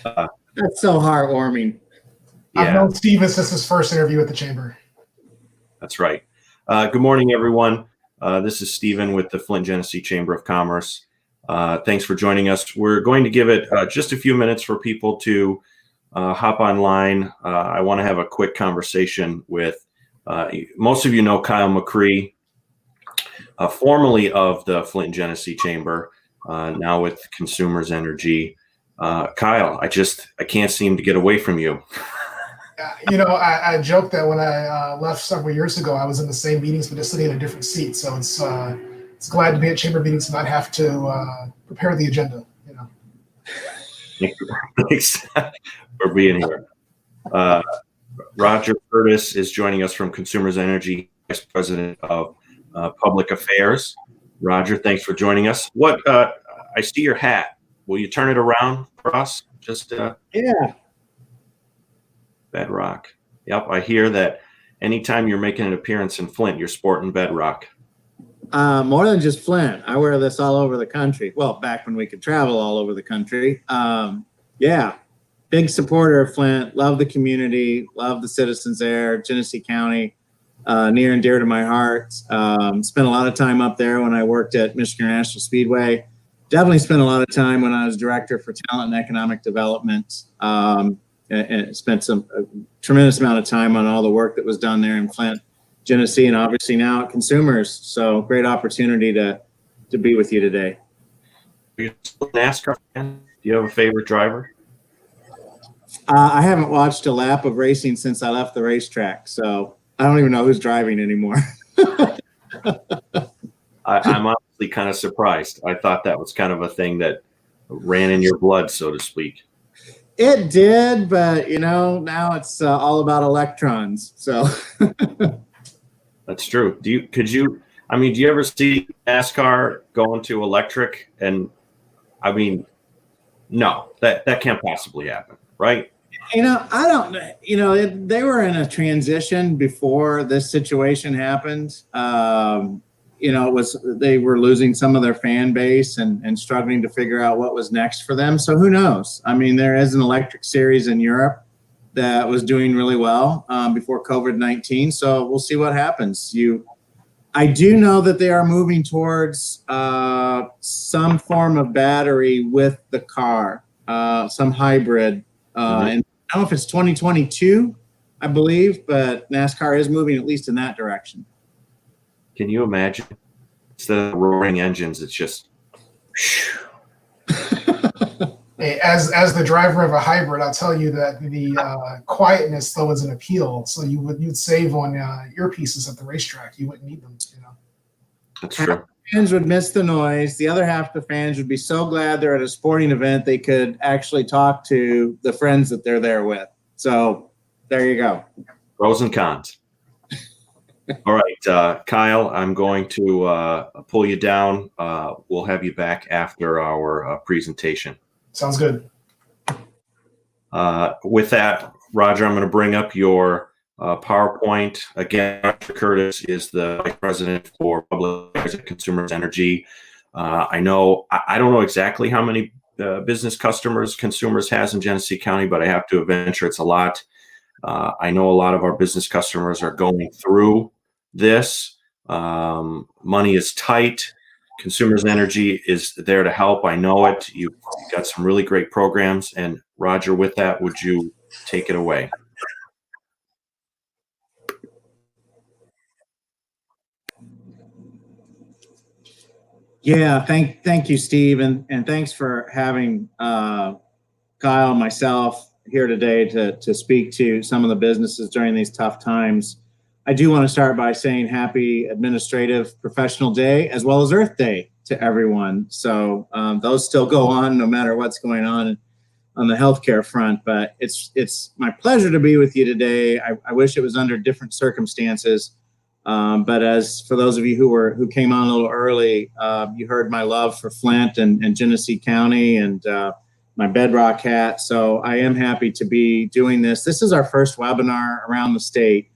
That's so heartwarming. I've known Steve since his first interview at the Chamber. That's right. Good morning, everyone. This is Stephen with the Flint Genesee Chamber of Commerce. Thanks for joining us. We're going to give it just a few minutes for people to hop online. I want to have a quick conversation with, most of you know Kyle McCree, formerly of the Flint Genesee Chamber, now with Consumers Energy. Kyle, I can't seem to get away from you. I joked that when I left several years ago, I was in the same meetings, but just sitting in a different seat. So it's glad to be at chamber meetings and not have to prepare the agenda. Thanks for being here. Roger Curtis is joining us from Consumers Energy, Vice President of Public Affairs. Roger, thanks for joining us. I see your hat. Will you turn it around for us? Yeah. Bedrock. Yep, I hear that anytime you're making an appearance in Flint, you're sporting Bedrock. More than just Flint. I wear this all over the country. Well, back when we could travel all over the country. Yeah, big supporter of Flint. Love the community. Love the citizens there. Genesee County, near and dear to my heart. Spent a lot of time up there when I worked at Michigan National Speedway. Definitely spent a lot of time when I was director for talent and economic development. And spent a tremendous amount of time on all the work that was done there in Flint, Genesee, and obviously now at Consumers. So great opportunity to be with you today. Are you a NASCAR fan? Do you have a favorite driver? I haven't watched a lap of racing since I left the racetrack, so I don't even know who's driving anymore. I'm honestly kind of surprised. I thought that was kind of a thing that ran in your blood, so to speak. It did, but now it's all about electrons. So that's true. Do you ever see NASCAR going to electric? And I mean, no, that can't possibly happen, right? I don't. They were in a transition before this situation happened. They were losing some of their fan base and struggling to figure out what was next for them. So who knows? I mean, there is an electric series in Europe that was doing really well before COVID-19. So we'll see what happens. I do know that they are moving towards some form of battery with the car, some hybrid. And I don't know if it's 2022, I believe, but NASCAR is moving at least in that direction. Can you imagine? Instead of roaring engines, it's just. Hey, as the driver of a hybrid, I'll tell you that the quietness though is an appeal. So you'd save on earpieces at the racetrack. You wouldn't need them. That's true. Fans would miss the noise. The other half of the fans would be so glad they're at a sporting event they could actually talk to the friends that they're there with. So there you go. Pros and cons. All right, Kyle, I'm going to pull you down. We'll have you back after our presentation. Sounds good. With that, Roger, I'm going to bring up your PowerPoint. Again, Dr. Curtis is the Vice President for Public Affairs at Consumers Energy. I don't know exactly how many business customers Consumers has in Genesee County, but I have to venture it's a lot. I know a lot of our business customers are going through this. Money is tight. Consumers Energy is there to help. I know it. You've got some really great programs. And Roger, with that, would you take it away? Yeah, thank you, Steve, and thanks for having Kyle and myself here today to speak to some of the businesses during these tough times. I do want to start by saying happy Administrative Professional Day as well as Earth Day to everyone. So those still go on no matter what's going on the healthcare front. But it's my pleasure to be with you today. I wish it was under different circumstances. But as for those of you who came on a little early, you heard my love for Flint and Genesee County and my Bedrock hat. So I am happy to be doing this. This is our first webinar around the state.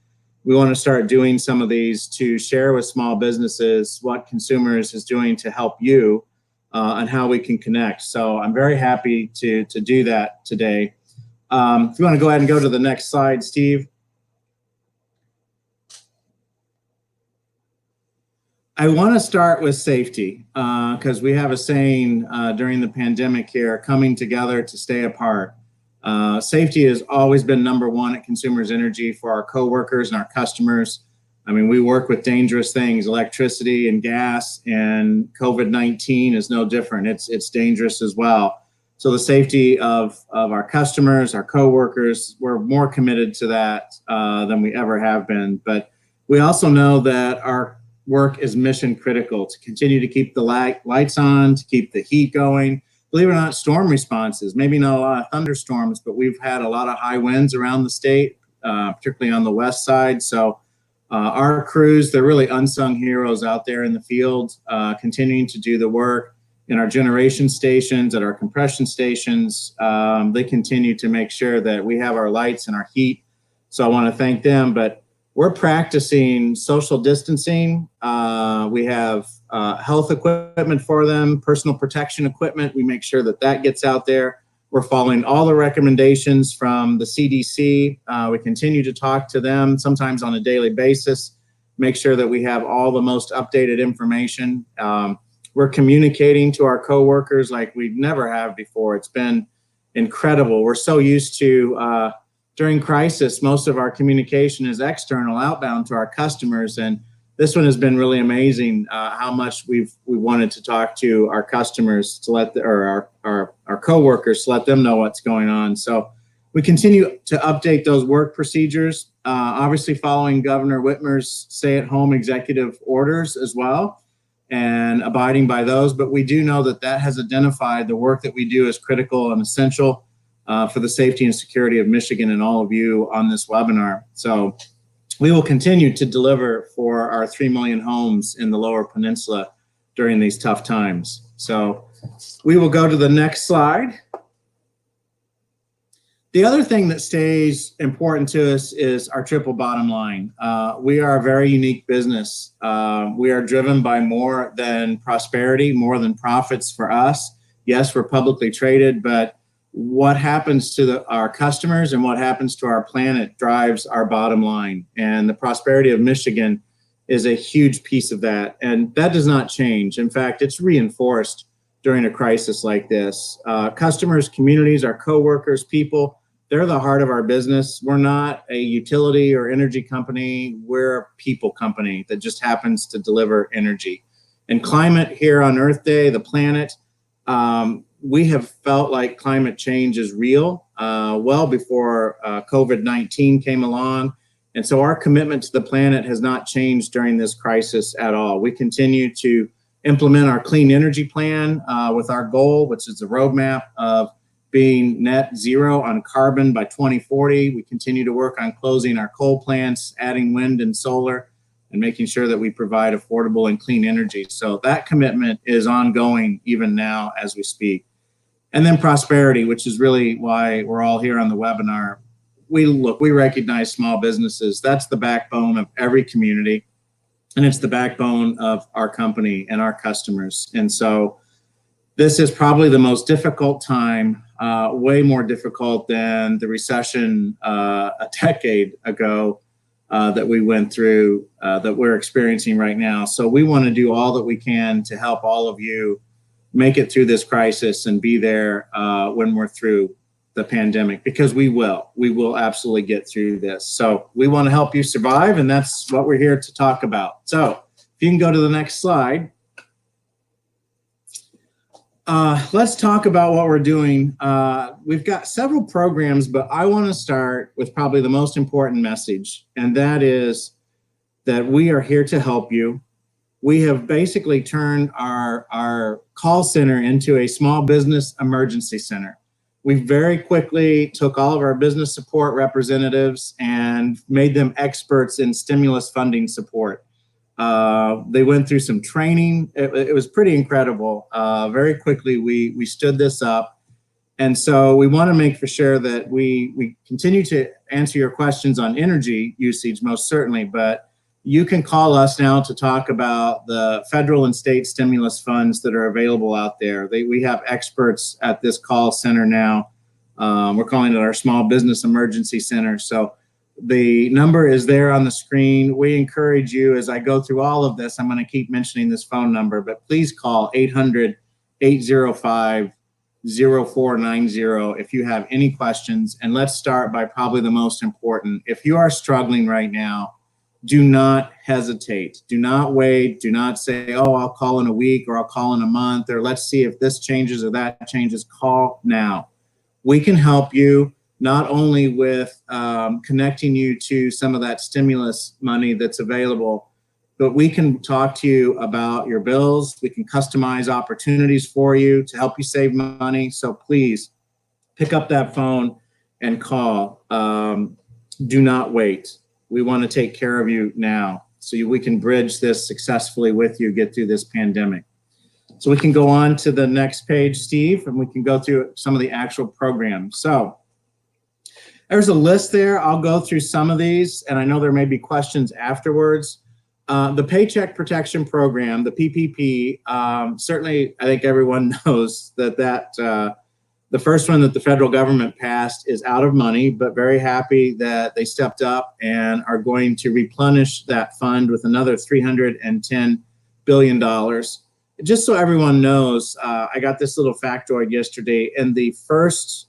We want to start doing some of these to share with small businesses what Consumers is doing to help you on how we can connect. So I'm very happy to do that today. If you want to go ahead and go to the next slide, Steve. I want to start with safety because we have a saying during the pandemic here, coming together to stay apart. Safety has always been number one at Consumers Energy for our coworkers and our customers. I mean, we work with dangerous things, electricity and gas, and COVID-19 is no different. It's dangerous as well. So the safety of our customers, our coworkers, we're more committed to that than we ever have been. But we also know that our work is mission critical to continue to keep the lights on, to keep the heat going. Believe it or not, storm responses, maybe not a lot of thunderstorms, but we've had a lot of high winds around the state, particularly on the west side. So our crews, they're really unsung heroes out there in the field, continuing to do the work in our generation stations, at our compression stations. They continue to make sure that we have our lights and our heat. So I want to thank them, but we're practicing social distancing. We have health equipment for them, personal protection equipment. We make sure that that gets out there. We're following all the recommendations from the CDC. We continue to talk to them, sometimes on a daily basis, make sure that we have all the most updated information. We're communicating to our coworkers like we never have before. It's been incredible. We're so used to, during crisis, most of our communication is external, outbound to our customers, and this one has been really amazing. How much we wanted to talk to our customers to let our coworkers to let them know what's going on. So we continue to update those work procedures, obviously following Governor Whitmer's stay-at-home executive orders as well, and abiding by those. But we do know that that has identified the work that we do as critical and essential for the safety and security of Michigan and all of you on this webinar. So we will continue to deliver for our 3 million homes in the Lower Peninsula during these tough times. So we will go to the next slide. The other thing that stays important to us is our triple bottom line. We are a very unique business. We are driven by more than prosperity, more than profits for us. Yes, we're publicly traded, but what happens to our customers and what happens to our planet drives our bottom line. And the prosperity of Michigan is a huge piece of that. And that does not change. In fact, it's reinforced during a crisis like this. Customers, communities, our coworkers, people, they're the heart of our business. We're not a utility or energy company. We're a people company that just happens to deliver energy. And climate here on Earth Day, the planet, we have felt like climate change is real well before COVID-19 came along. And so our commitment to the planet has not changed during this crisis at all. We continue to implement our clean energy plan with our goal, which is a roadmap of being net zero on carbon by 2040. We continue to work on closing our coal plants, adding wind and solar, and making sure that we provide affordable and clean energy. So that commitment is ongoing even now as we speak. And then prosperity, which is really why we're all here on the webinar. We recognize small businesses. That's the backbone of every community, and it's the backbone of our company and our customers. And so this is probably the most difficult time, way more difficult than the recession a decade ago that we went through, that we're experiencing right now. So we want to do all that we can to help all of you make it through this crisis and be there when we're through the pandemic, because we will absolutely get through this. So we want to help you survive, and that's what we're here to talk about. So if you can go to the next slide. Let's talk about what we're doing. We've got several programs, but I want to start with probably the most important message, and that is that we are here to help you. We have basically turned our call center into a small business emergency center. We very quickly took all of our business support representatives and made them experts in stimulus funding support. They went through some training. It was pretty incredible. Very quickly, we stood this up. And so we want to make for sure that we continue to answer your questions on energy usage, most certainly, but you can call us now to talk about the federal and state stimulus funds that are available out there. We have experts at this call center now. We're calling it our Small Business Emergency Center. So the number is there on the screen. We encourage you, as I go through all of this, I'm going to keep mentioning this phone number, but please call 800-805-0490 if you have any questions. And let's start by probably the most important. If you are struggling right now, do not hesitate. Do not wait. Do not say, oh, I'll call in a week or I'll call in a month or let's see if this changes or that changes. Call now. We can help you not only with connecting you to some of that stimulus money that's available, but we can talk to you about your bills. We can customize opportunities for you to help you save money. So please pick up that phone and call. Do not wait. We want to take care of you now so we can bridge this successfully with you, get through this pandemic. So we can go on to the next page, Steve, and we can go through some of the actual programs. So there's a list there. I'll go through some of these, and I know there may be questions afterwards. The Paycheck Protection Program, the PPP, certainly I think everyone knows that the first one that the federal government passed is out of money, but very happy that they stepped up and are going to replenish that fund with another $310 billion. Just so everyone knows, I got this little factoid yesterday. In the first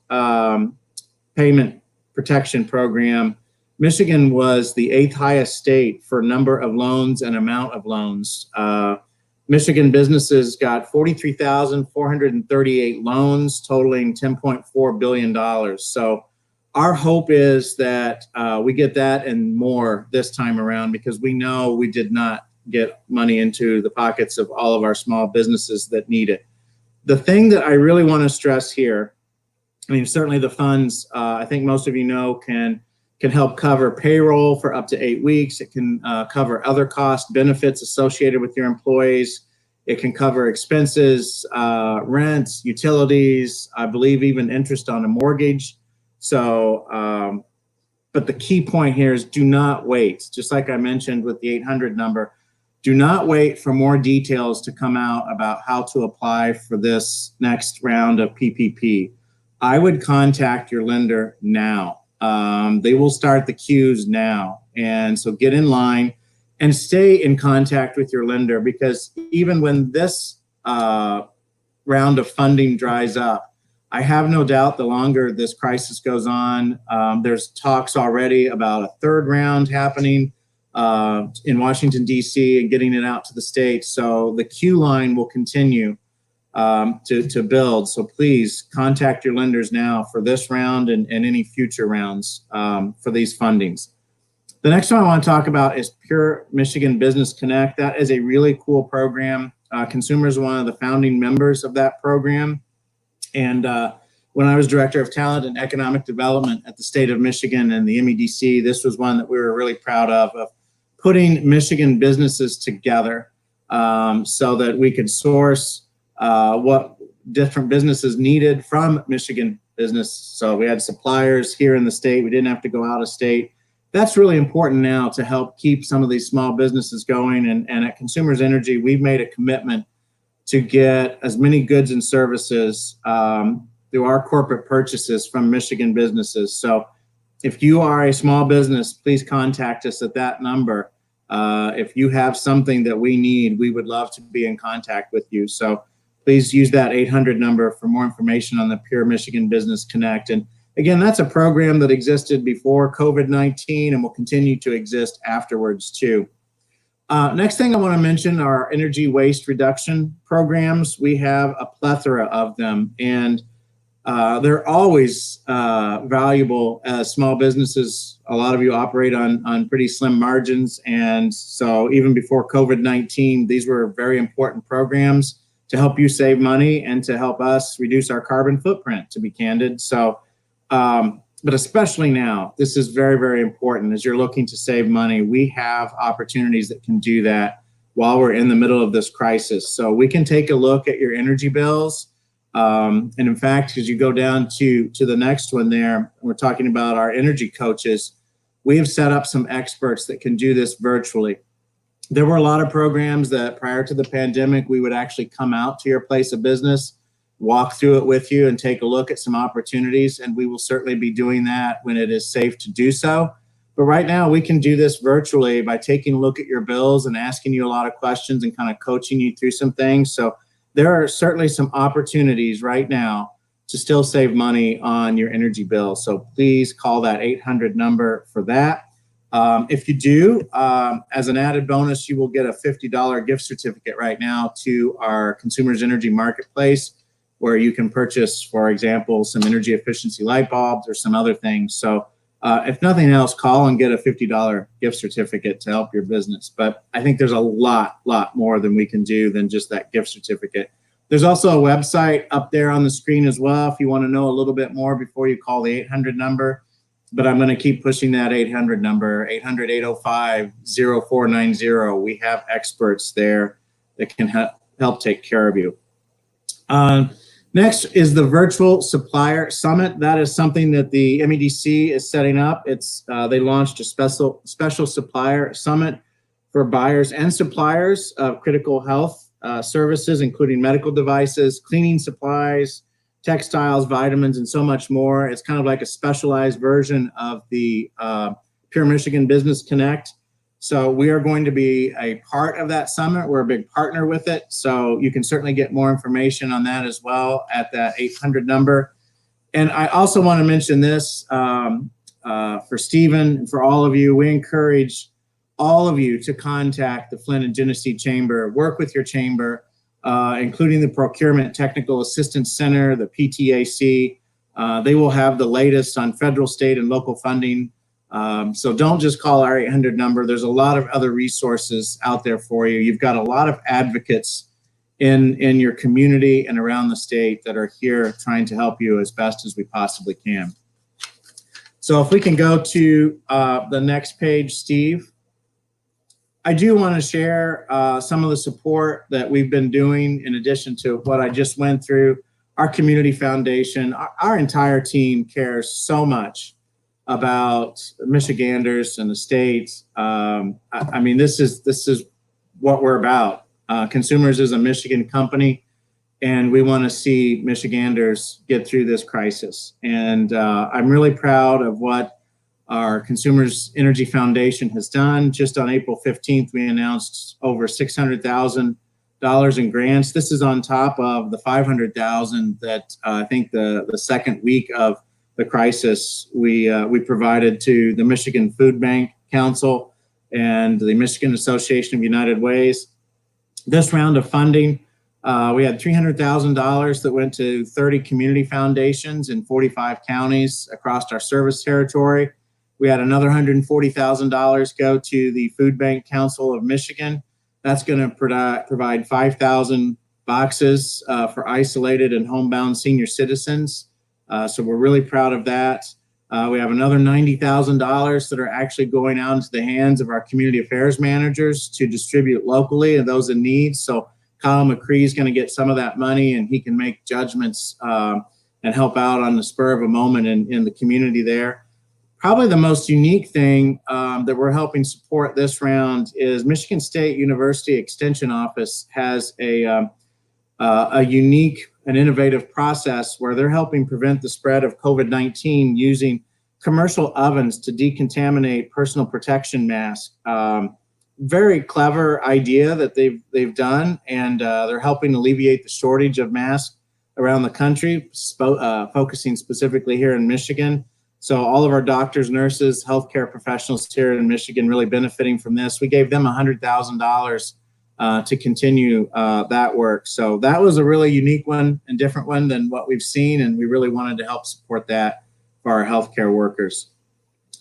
payment protection program, Michigan was the 8th highest state for number of loans and amount of loans. Michigan businesses got 43,438 loans totaling $10.4 billion. So our hope is that we get that and more this time around, because we know we did not get money into the pockets of all of our small businesses that need it. The thing that I really want to stress here, I mean, certainly the funds, I think most of you know, can help cover payroll for up to 8 weeks. It can cover other cost benefits associated with your employees. It can cover expenses, rent, utilities, I believe even interest on a mortgage. So, but the key point here is do not wait. Just like I mentioned with the 800 number, do not wait for more details to come out about how to apply for this next round of PPP. I would contact your lender now. They will start the queues now. And so get in line and stay in contact with your lender, because even when this round of funding dries up, I have no doubt the longer this crisis goes on, there's talks already about a third round happening in Washington, D.C. and getting it out to the states. So the queue line will continue to build. So please contact your lenders now for this round and any future rounds for these fundings. The next one I want to talk about is Pure Michigan Business Connect. That is a really cool program. Consumers are one of the founding members of that program. And when I was Director of Talent and Economic Development at the state of Michigan and the MEDC, this was one that we were really proud of putting Michigan businesses together so that we could source what different businesses needed from Michigan business. So we had suppliers here in the state. We didn't have to go out of state. That's really important now to help keep some of these small businesses going. And at Consumers Energy, we've made a commitment to get as many goods and services through our corporate purchases from Michigan businesses. So if you are a small business, please contact us at that number. If you have something that we need, we would love to be in contact with you. So please use that 800 number for more information on the Pure Michigan Business Connect. And again, that's a program that existed before COVID-19 and will continue to exist afterwards too. Next thing I want to mention are energy waste reduction programs. We have a plethora of them, and they're always valuable as small businesses. A lot of you operate on pretty slim margins, and so even before COVID-19, these were very important programs to help you save money and to help us reduce our carbon footprint, to be candid. So, but especially now, this is very, very important as you're looking to save money. We have opportunities that can do that while we're in the middle of this crisis. So we can take a look at your energy bills. And in fact, as you go down to the next one there, we're talking about our energy coaches. we have set up some experts that can do this virtually. There were a lot of programs that prior to the pandemic, we would actually come out to your place of business, walk through it with you and take a look at some opportunities. And we will certainly be doing that when it is safe to do so. But right now we can do this virtually by taking a look at your bills and asking you a lot of questions and kind of coaching you through some things. So there are certainly some opportunities right now to still save money on your energy bill. So please call that 800 number for that. If you do, as an added bonus, you will get a $50 gift certificate right now to our Consumers Energy Marketplace, where you can purchase, for example, some energy efficiency light bulbs or some other things. So if nothing else, call and get a $50 gift certificate to help your business. But I think there's a lot more than we can do than just that gift certificate. There's also a website up there on the screen as well if you want to know a little bit more before you call the 800 number. But I'm going to keep pushing that 800 number, 800-805-0490. We have experts there that can help take care of you. Next is the Virtual Supplier Summit. That is something that the MEDC is setting up. They launched a special supplier summit for buyers and suppliers of critical health services, including medical devices, cleaning supplies, textiles, vitamins, and so much more. It's kind of like a specialized version of the Pure Michigan Business Connect. So we are going to be a part of that summit. We're a big partner with it. So you can certainly get more information on that as well at that 800 number. And I also want to mention this for Stephen and for all of you. We encourage all of you to contact the Flint and Genesee Chamber, work with your chamber, including the Procurement Technical Assistance Center, the PTAC. They will have the latest on federal, state, and local funding. So don't just call our 800 number. There's a lot of other resources out there for you. You've got a lot of advocates in your community and around the state that are here trying to help you as best as we possibly can. So if we can go to the next page, Steve. I do want to share some of the support that we've been doing in addition to what I just went through. Our community foundation, our entire team cares so much about Michiganders and the state. I mean, this is what we're about. Consumers is a Michigan company, and we want to see Michiganders get through this crisis. And I'm really proud of what our Consumers Energy Foundation has done. Just on April 15th, we announced over $600,000 in grants. This is on top of the $500,000 that I think the second week of the crisis we provided to the Michigan Food Bank Council and the Michigan Association of United Ways. This round of funding, we had $300,000 that went to 30 community foundations in 45 counties across our service territory. We had another $140,000 go to the Food Bank Council of Michigan. That's going to provide 5,000 boxes for isolated and homebound senior citizens. So we're really proud of that. We have another $90,000 that are actually going out into the hands of our community affairs managers to distribute locally and those in need. So Kyle McCree is going to get some of that money, and he can make judgments and help out on the spur of a moment in the community there. Probably the most unique thing that we're helping support this round is Michigan State University Extension Office has a unique and innovative process where they're helping prevent the spread of COVID-19 using commercial ovens to decontaminate personal protection masks. Very clever idea that they've done, and they're helping alleviate the shortage of masks around the country, focusing specifically here in Michigan. So all of our doctors, nurses, healthcare professionals here in Michigan really benefiting from this. We gave them $100,000 to continue that work. So that was a really unique one and different one than what we've seen, and we really wanted to help support that for our healthcare workers.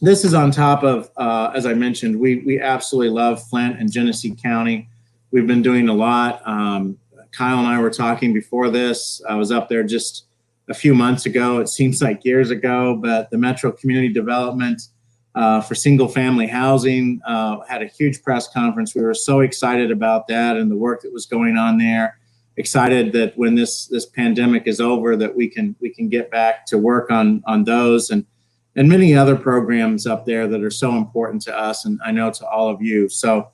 This is on top of, as I mentioned, we absolutely love Flint and Genesee County. We've been doing a lot. Kyle and I were talking before this. I was up there just a few months ago. It seems like years ago, but the Metro Community Development for single family housing had a huge press conference. We were so excited about that and the work that was going on there. Excited that when this pandemic is over, that we can get back to work on those. And and many other programs up there that are so important to us, and I know to all of you. So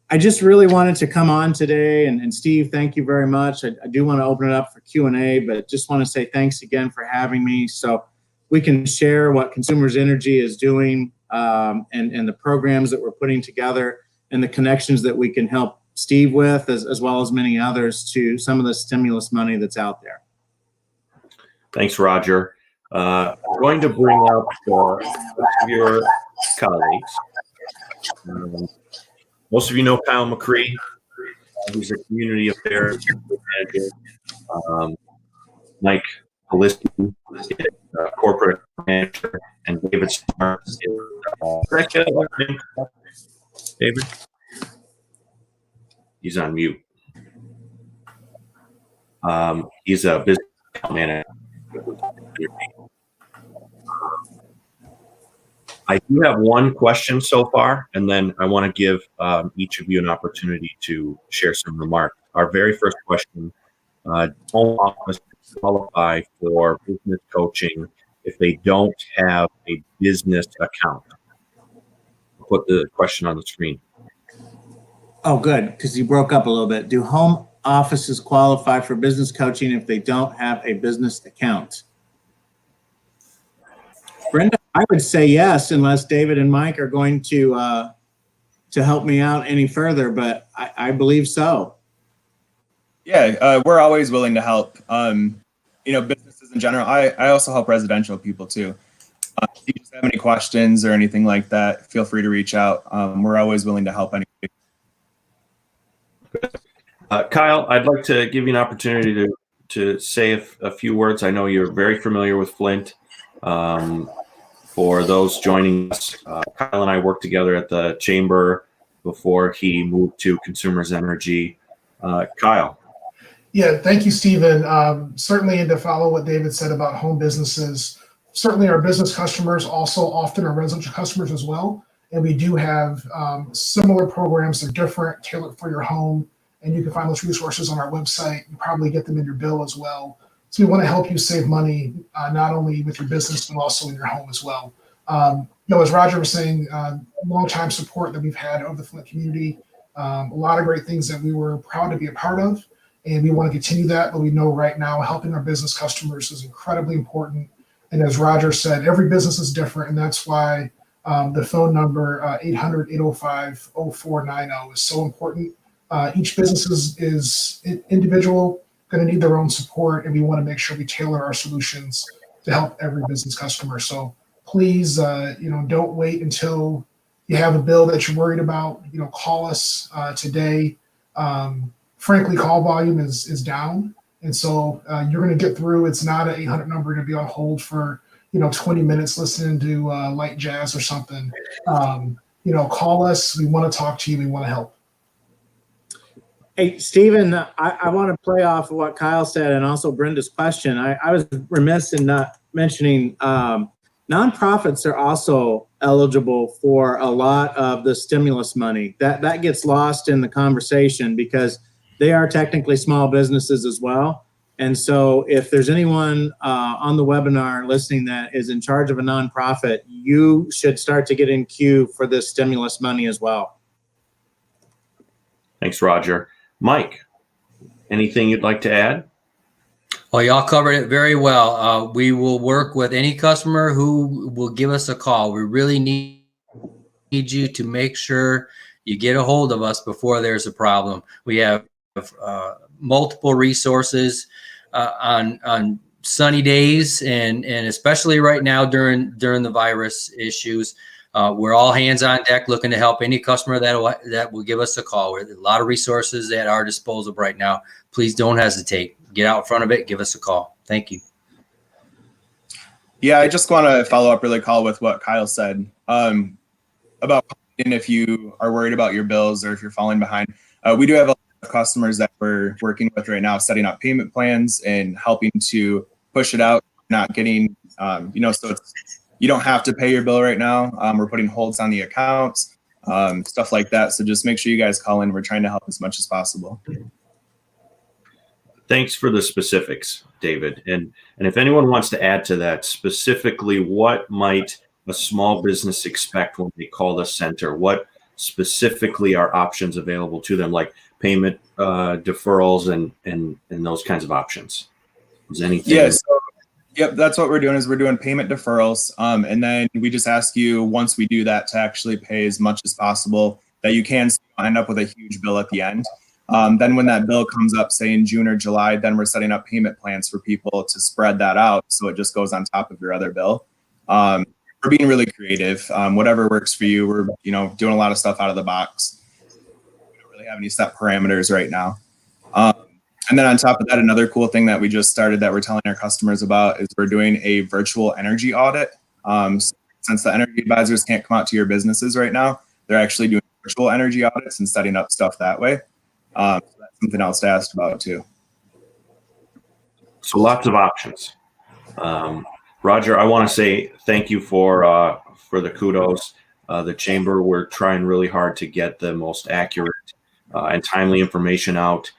I just really wanted to come on today, and Steve, thank you very much. I do want to open it up for Q&A, but just want to say thanks again for having me so we can share what Consumers Energy is doing, and the programs that we're putting together and the connections that we can help Steve with, as well as many others, to some of the stimulus money that's out there. Thanks, Roger. I'm going to bring up your colleagues. Most of you know Kyle McCree, who's a community affairs manager. Mike Polisky, corporate manager, and David Smart. David? He's on mute. He's a business manager. I do have one question so far, and then I want to give each of you an opportunity to share some remarks. Our very first question, home office qualify for business coaching if they don't have a business account? I'll put the question on the screen. Oh, good, because you broke up a little bit. Do home offices qualify for business coaching if they don't have a business account? Brenda, I would say yes, unless David and Mike are going to help me out any further, but I believe so. Yeah, we're always willing to help. Businesses in general. I also help residential people too. If you just have any questions or anything like that, feel free to reach out. We're always willing to help anybody. Kyle, I'd like to give you an opportunity to say a few words. I know you're very familiar with Flint. For those joining us, Kyle and I worked together at the chamber before he moved to Consumers Energy. Kyle. Yeah, thank you, Stephen. Certainly, and to follow what David said about home businesses, certainly our business customers also often are residential customers as well. And we do have similar programs. They're different, tailored for your home. And you can find those resources on our website. You probably get them in your bill as well. So we want to help you save money, not only with your business, but also in your home as well. As Roger was saying, long-time support that we've had of the Flint community, a lot of great things that we were proud to be a part of. And we want to continue that, but we know right now helping our business customers is incredibly important. And as Roger said, every business is different, and that's why the phone number 800-805-0490 is so important. Each business is individual, going to need their own support, and we want to make sure we tailor our solutions to help every business customer. So please, don't wait until you have a bill that you're worried about. Call us today. Frankly, call volume is down. And so you're going to get through. It's not an 800 number to be on hold for, 20 minutes listening to light jazz or something. Call us. We want to talk to you. We want to help. Hey, Stephen, I want to play off of what Kyle said and also Brenda's question. I was remiss in not mentioning nonprofits are also eligible for a lot of the stimulus money. That gets lost in the conversation because they are technically small businesses as well. And so if there's anyone on the webinar listening that is in charge of a nonprofit, you should start to get in queue for this stimulus money as well. Thanks, Roger. Mike, anything you'd like to add? Well, y'all covered it very well. We will work with any customer who will give us a call. We really need you to make sure you get a hold of us before there's a problem. We have multiple resources on sunny days and especially right now during the virus issues. We're all hands on deck looking to help any customer that will give us a call. There's a lot of resources at our disposal right now. Please don't hesitate. Get out in front of it. Give us a call. Thank you. Yeah, I just want to follow up really, Kyle, with what Kyle said about if you are worried about your bills or if you're falling behind. We do have a lot of customers that we're working with right now, setting up payment plans and helping to push it out, not getting, so it's, you don't have to pay your bill right now. We're putting holds on the accounts, stuff like that. So just make sure you guys call in. We're trying to help as much as possible. Thanks for the specifics, David. And if anyone wants to add to that, specifically what might a small business expect when they call the center? What specifically are options available to them, like payment deferrals and those kinds of options? Is anything? Yes. Yep, that's what we're doing is we're doing payment deferrals. And then we just ask you once we do that to actually pay as much as possible that you can end up with a huge bill at the end. Then when that bill comes up, say in June or July, then we're setting up payment plans for people to spread that out so it just goes on top of your other bill. We're being really creative. Whatever works for you. We're doing a lot of stuff out of the box. We don't really have any set parameters right now. And then on top of that, another cool thing that we just started that we're telling our customers about is we're doing a virtual energy audit. Since the energy advisors can't come out to your businesses right now, they're actually doing virtual energy audits and setting up stuff that way. So that's something else to ask about too. So lots of options. Roger, I want to say thank you for the kudos. The chamber, we're trying really hard to get the most accurate and timely information out.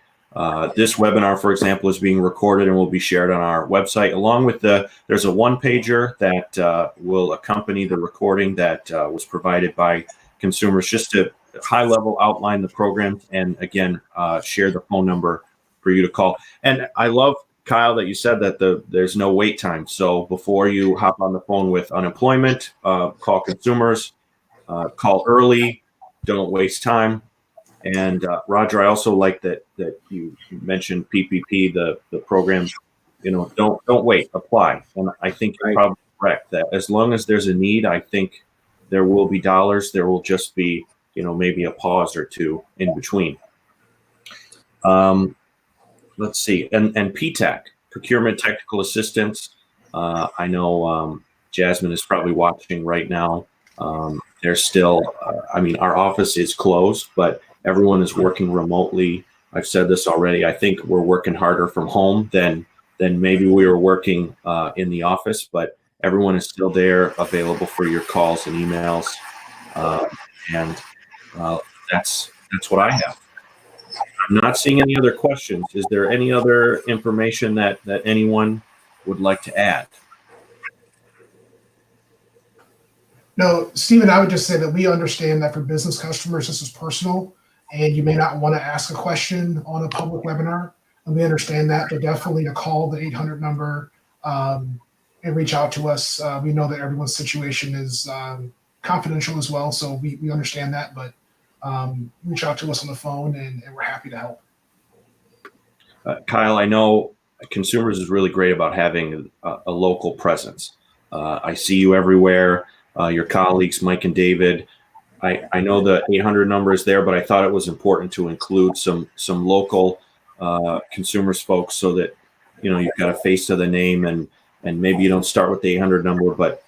This webinar, for example, is being recorded and will be shared on our website, along with there's a one-pager that will accompany the recording that was provided by consumers, just to high-level outline the program and, again, share the phone number for you to call. And I love, Kyle, that you said that there's no wait time. So before you hop on the phone with unemployment, call consumers, call early, don't waste time. And Roger, I also like that you mentioned PPP, the program. Don't wait, apply. And I think you're probably correct that as long as there's a need, I think there will be dollars. There will just be maybe a pause or two in between. Let's see, and PTAC, Procurement Technical Assistance. I know Jasmine is probably watching right now. There's still, our office is closed, but everyone is working remotely. I've said this already. I think we're working harder from home than maybe we were working in the office, but everyone is still there, available for your calls and emails. And that's what I have. I'm not seeing any other questions. Is there any other information that anyone would like to add? No, Stephen, I would just say that we understand that for business customers, this is personal, and you may not want to ask a question on a public webinar. And we understand that, but definitely to call the 800 number and reach out to us. We know that everyone's situation is confidential as well, so we understand that, but reach out to us on the phone and we're happy to help. Kyle, I know Consumers is really great about having a local presence. I see you everywhere. Your colleagues, Mike and David. I know the 800 number is there, but I thought it was important to include some local consumers folks so that you've got a face to the name, and maybe you don't start with the 800 number, but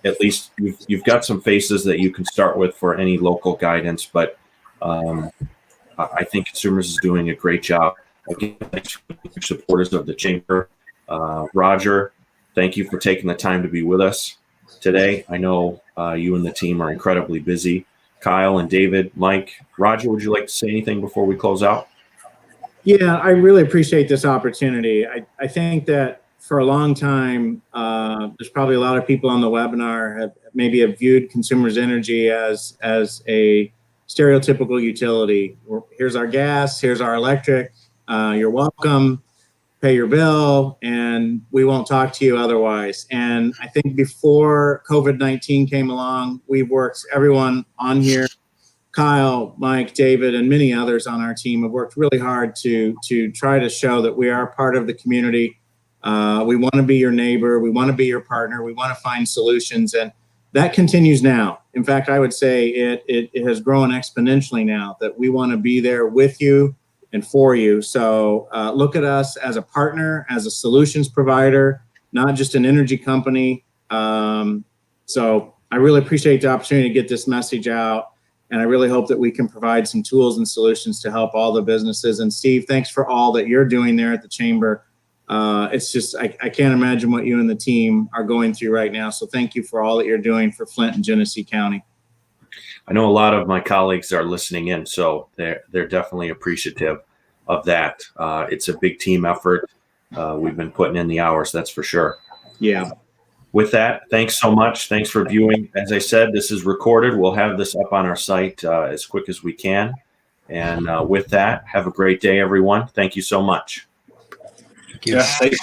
at least you've got some faces that you can start with for any local guidance. But I think Consumers is doing a great job. Again, thanks for supporters of the chamber. Roger, thank you for taking the time to be with us today. I know you and the team are incredibly busy. Kyle and David, Mike, Roger, would you like to say anything before we close out? Yeah, I really appreciate this opportunity. I think that for a long time, there's probably a lot of people on the webinar have viewed Consumers Energy as a stereotypical utility. Here's our gas, here's our electric, you're welcome, pay your bill, and we won't talk to you otherwise. And I think before COVID-19 came along, everyone on here, Kyle, Mike, David, and many others on our team have worked really hard to try to show that we are part of the community. We want to be your neighbor. We want to be your partner. We want to find solutions. And that continues now. In fact, I would say it has grown exponentially now, that we want to be there with you and for you. So look at us as a partner, as a solutions provider, not just an energy company. So I really appreciate the opportunity to get this message out. And I really hope that we can provide some tools and solutions to help all the businesses. And Steve, thanks for all that you're doing there at the chamber. It's just, I can't imagine what you and the team are going through right now. So thank you for all that you're doing for Flint and Genesee County. I know a lot of my colleagues are listening in, so they're definitely appreciative of that. It's a big team effort. We've been putting in the hours, that's for sure. Yeah. with that, thanks so much. Thanks for viewing. As I said, this is recorded. We'll have this up on our site as quick as we can. And with that, have a great day, everyone. Thank you so much. Thank you. Yeah, thank you.